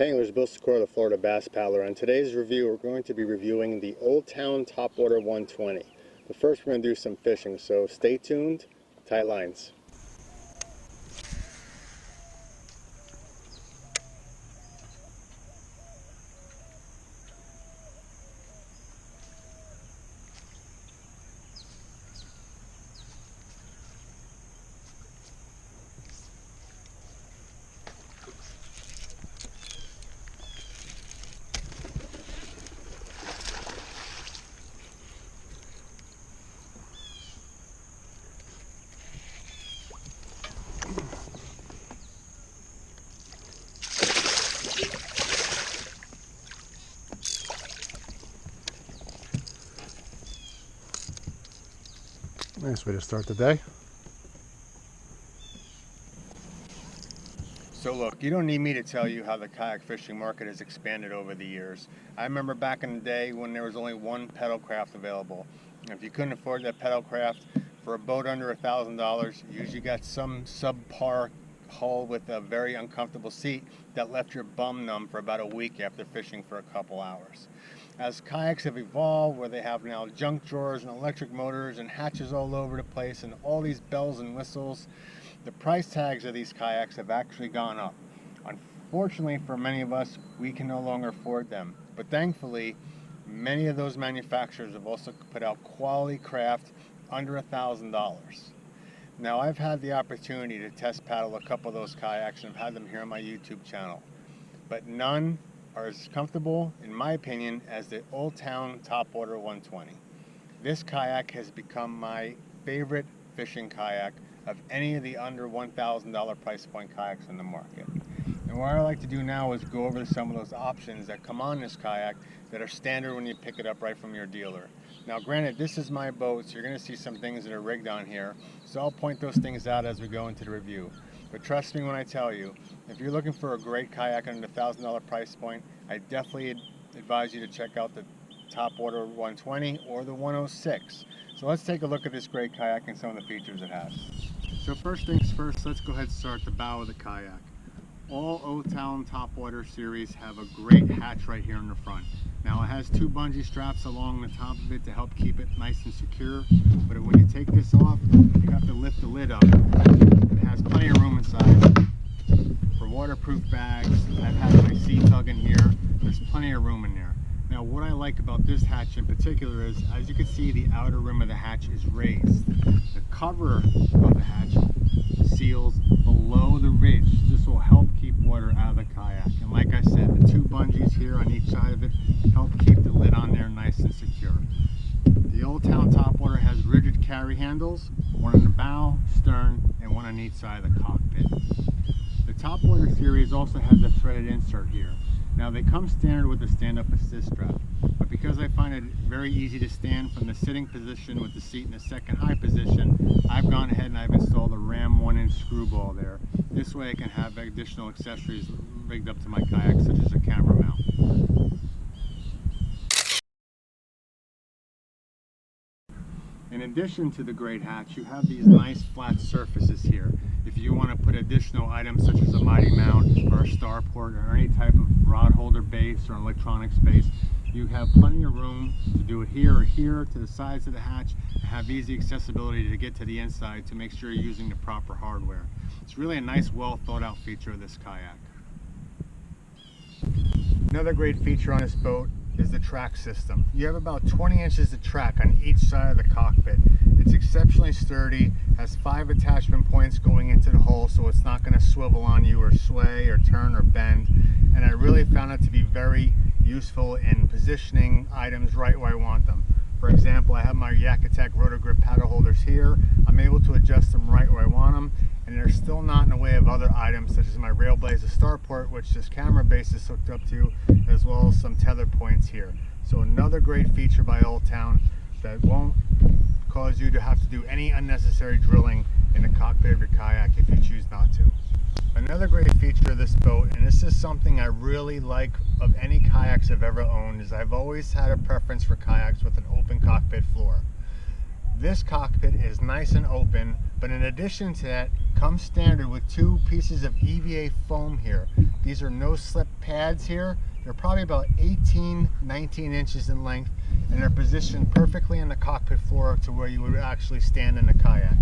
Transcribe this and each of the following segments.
Hey anglers, Bill Secor, the Florida Bass Paddler. On today's review, we're going to be reviewing the Old Town Topwater 120. But first, we're going to do some fishing, so stay tuned, tight lines. Nice way to start the day. So look, you don't need me to tell you how the kayak fishing market has expanded over the years. I remember back in the day when there was only one pedal craft available. If you couldn't afford that pedal craft, for a boat under $1,000, you usually got some subpar hull with a very uncomfortable seat that left your bum numb for about a week after fishing for a couple hours. As kayaks have evolved, where they have now junk drawers and electric motors and hatches all over the place and all these bells and whistles, the price tags of these kayaks have actually gone up. Unfortunately for many of us, we can no longer afford them. But thankfully, many of those manufacturers have also put out quality craft under $1,000. Now, I've had the opportunity to test paddle a couple of those kayaks and I've had them here on my YouTube channel. But none are as comfortable, in my opinion, as the Old Town Topwater 120. This kayak has become my favorite fishing kayak of any of the under $1,000 price point kayaks in the market. And what I like to do now is go over some of those options that come on this kayak that are standard when you pick it up right from your dealer. Now granted, this is my boat, so you're going to see some things that are rigged on here, so I'll point those things out as we go into the review. But trust me when I tell you, if you're looking for a great kayak under the $1,000 price point, I definitely advise you to check out the Topwater 120 or the 106. So let's take a look at this great kayak and some of the features it has. So first things first, let's go ahead and start the bow of the kayak. All Old Town Topwater series have a great hatch right here in the front. Now it has two bungee straps along the top of it to help keep it nice and secure, but when you take this off, you have to lift the lid up. It has plenty of room inside for waterproof bags. I've had my sea tug in here. There's plenty of room in there. Now what I like about this hatch in particular is, as you can see, the outer rim of the hatch is raised. The cover of the hatch seals below the ridge. This will help keep water out of the kayak. And like I said, the two bungees here on each side of it help keep the lid on there nice and secure. The Old Town Topwater has rigid carry handles, one on the bow, stern, and one on each side of the cockpit. The Topwater series also has a threaded insert here. Now they come standard with the stand-up assist strap, but because I find it very easy to stand from the sitting position with the seat in the second high position, I've gone ahead and I've installed a Ram 1-inch screwball there. This way I can have additional accessories rigged up to my kayak, such as a camera mount. In addition to the great hatch, you have these nice flat surfaces here. If you want to put additional items such as a mighty mount or a starport or any type of rod holder base or electronics base, you have plenty of room to do it here or here to the sides of the hatch and have easy accessibility to get to the inside to make sure you're using the proper hardware. It's really a nice, well thought out feature of this kayak. Another great feature on this boat is the track system. You have about 20 inches of track on each side of the cockpit. It's exceptionally sturdy, has 5 attachment points going into the hull, so it's not going to swivel on you or sway or turn or bend. And I really found it to be very useful in positioning items right where I want them. For example, I have my Kayak rotor grip paddle holders here. I'm able to adjust them right where I want them, and they're still not in the way of other items such as my Railblazer starport, which this camera base is hooked up to, as well as some tether points here. So another great feature by Old Town that won't cause you to have to do any unnecessary drilling in the cockpit of your kayak if you choose not to. Another great feature of this boat, and this is something I really like of any kayaks I've ever owned, is I've always had a preference for kayaks with an open cockpit floor. This cockpit is nice and open, but in addition to that, comes standard with 2 pieces of EVA foam here. These are no slip pads here. They're probably about 18-19 inches in length, and they're positioned perfectly in the cockpit floor to where you would actually stand in a kayak.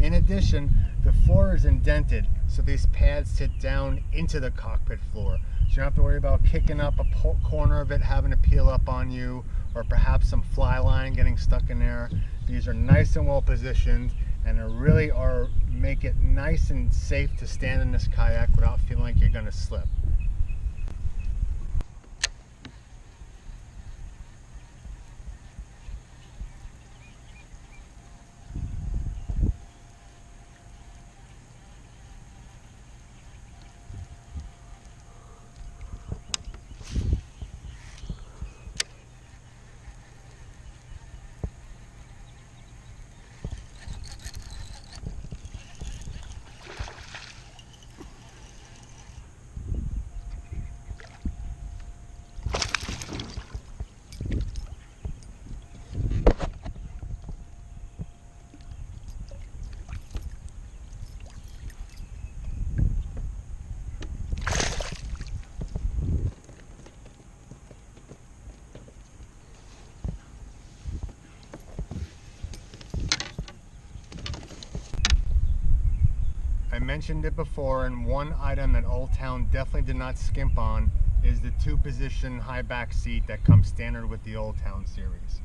In addition, the floor is indented, so these pads sit down into the cockpit floor. So you don't have to worry about kicking up a corner of it, having to peel up on you, or perhaps some fly line getting stuck in there. These are nice and well positioned, and they really make it nice and safe to stand in this kayak without feeling like you're going to slip. I mentioned it before, and one item that Old Town definitely did not skimp on is the 2-position high back seat that comes standard with the Old Town series.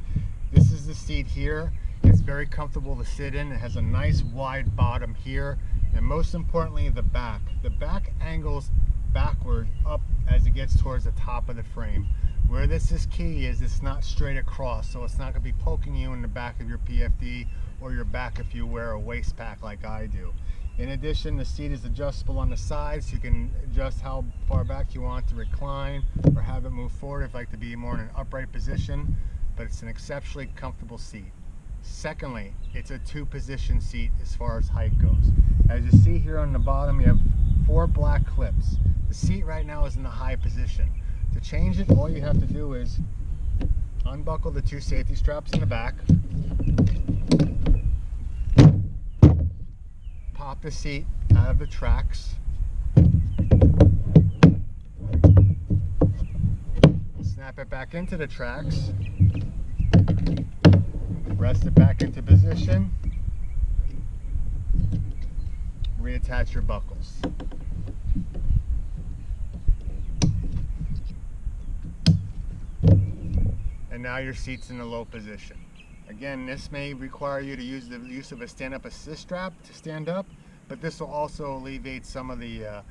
This is the seat here. It's very comfortable to sit in. It has a nice wide bottom here, and most importantly, the back. The back angles backward up as it gets towards the top of the frame. Where this is key is it's not straight across, so it's not going to be poking you in the back of your PFD or your back if you wear a waist pack like I do. In addition, the seat is adjustable on the sides, so you can adjust how far back you want to recline or have it move forward if you like to be more in an upright position, but it's an exceptionally comfortable seat. Secondly, it's a 2-position seat as far as height goes. As you see here on the bottom, you have 4 black clips. The seat right now is in the high position. To change it, all you have to do is unbuckle the 2 safety straps in the back, pop the seat out of the tracks, snap it back into the tracks, rest it back into position, reattach your buckles. And now your seat's in a low position. Again, this may require you to use the use of a stand-up assist strap to stand up, but this will also alleviate some of the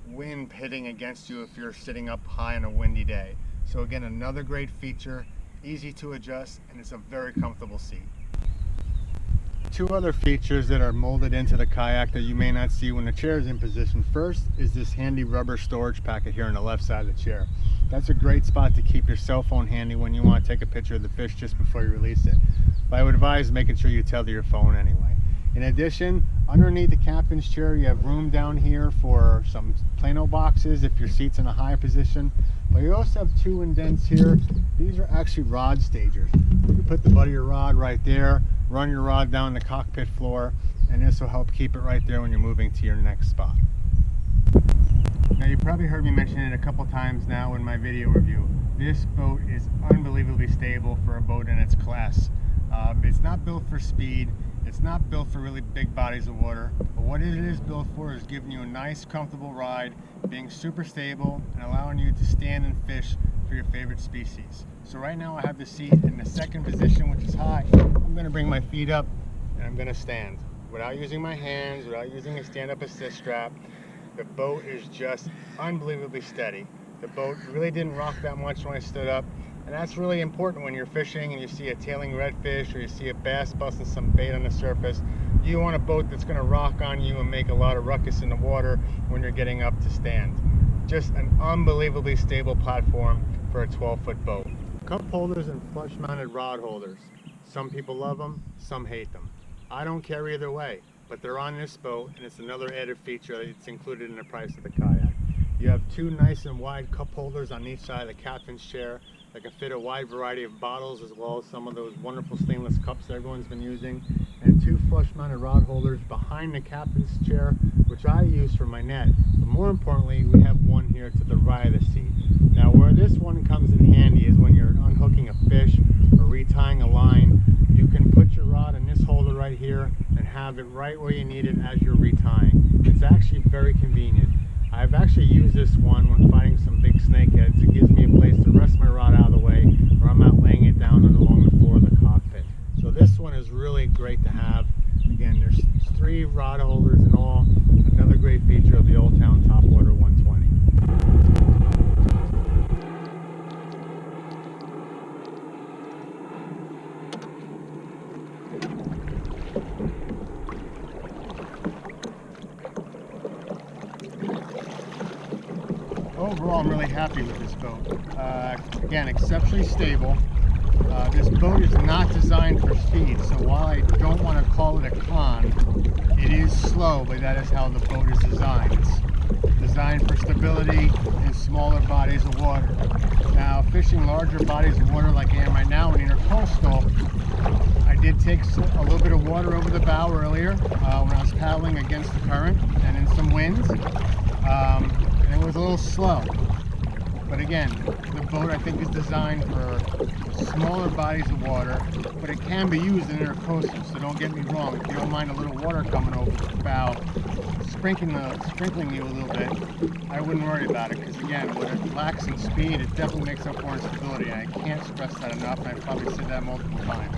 wind hitting against you if you're sitting up high on a windy day. So again, another great feature, easy to adjust, and it's a very comfortable seat. 2 other features that are molded into the kayak that you may not see when the chair is in position. First is this handy rubber storage packet here on the left side of the chair. That's a great spot to keep your cell phone handy when you want to take a picture of the fish just before you release it. But I would advise making sure you tether your phone anyway. In addition, underneath the captain's chair, you have room down here for some Plano boxes if your seat's in a high position. But you also have 2 indents here. These are actually rod stagers. You can put the butt of your rod right there, run your rod down the cockpit floor, and this will help keep it right there when you're moving to your next spot. Now, you probably heard me mention it a couple times now in my video review. This boat is unbelievably stable for a boat in its class. It's not built for speed. It's not built for really big bodies of water, but what it is built for is giving you a nice, comfortable ride, being super stable, and allowing you to stand and fish for your favorite species. So right now I have the seat in the 2nd position, which is high. I'm going to bring my feet up, and I'm going to stand. Without using my hands, without using a stand-up assist strap, the boat is just unbelievably steady. The boat really didn't rock that much when I stood up. And that's really important when you're fishing and you see a tailing redfish or you see a bass busting some bait on the surface. You want a boat that's going to rock on you and make a lot of ruckus in the water when you're getting up to stand. Just an unbelievably stable platform for a 12-foot boat. Cup holders and flush-mounted rod holders. Some people love them, some hate them. I don't care either way, but they're on this boat, and it's another added feature that's included in the price of the kayak. You have 2 nice and wide cup holders on each side of the captain's chair. that can fit a wide variety of bottles, as well as some of those wonderful stainless cups that everyone's been using, and 2 flush mounted rod holders behind the captain's chair, which I use for my net. But more importantly, we have one here to the right of the seat. Now where this one comes in handy is when you're unhooking a fish or retying a line. You can put your rod in this holder right here and have it right where you need it as you're retying. It's actually very convenient. I've actually used this one when fighting some big snakeheads. It gives me a place to rest my rod out of the way, or I'm not laying it down along the floor of the cockpit. So this one is really great to have. Again, there's 3 rod holders in all. Another great feature of the Old Town Topwater 120. Overall, I'm really happy with this boat. Again, exceptionally stable. This boat is not designed for speed, so while I don't want to call it a con, it is slow, but that is how the boat is designed. It's designed for stability in smaller bodies of water. Now, fishing larger bodies of water like I am right now in intercoastal, I did take a little bit of water over the bow earlier when I was paddling against the current and in some winds. And it was a little slow. But again, the boat I think is designed for smaller bodies of water, but it can be used in intercoastal, so don't get me wrong. If you don't mind a little water coming over the bow, sprinkling you a little bit, I wouldn't worry about it, because again, when it lacks in speed, it definitely makes up for in stability. I can't stress that enough, and I've probably said that multiple times.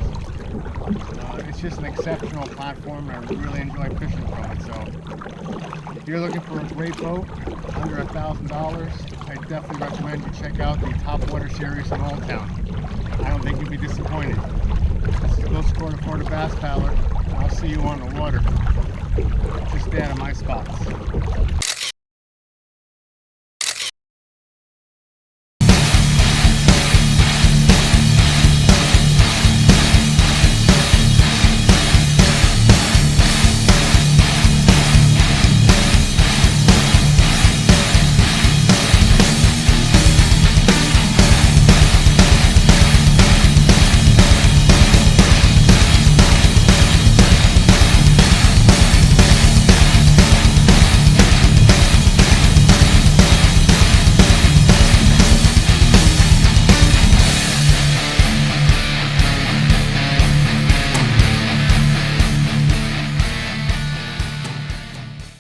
It's just an exceptional platform, and I really enjoy fishing from it. So if you're looking for a great boat under $1,000, I definitely recommend you check out the Topwater series in Old Town. I don't think you'll be disappointed. This is Bill Score, Florida Bass Paddler. I'll see you on the water. Just stay out of my spots.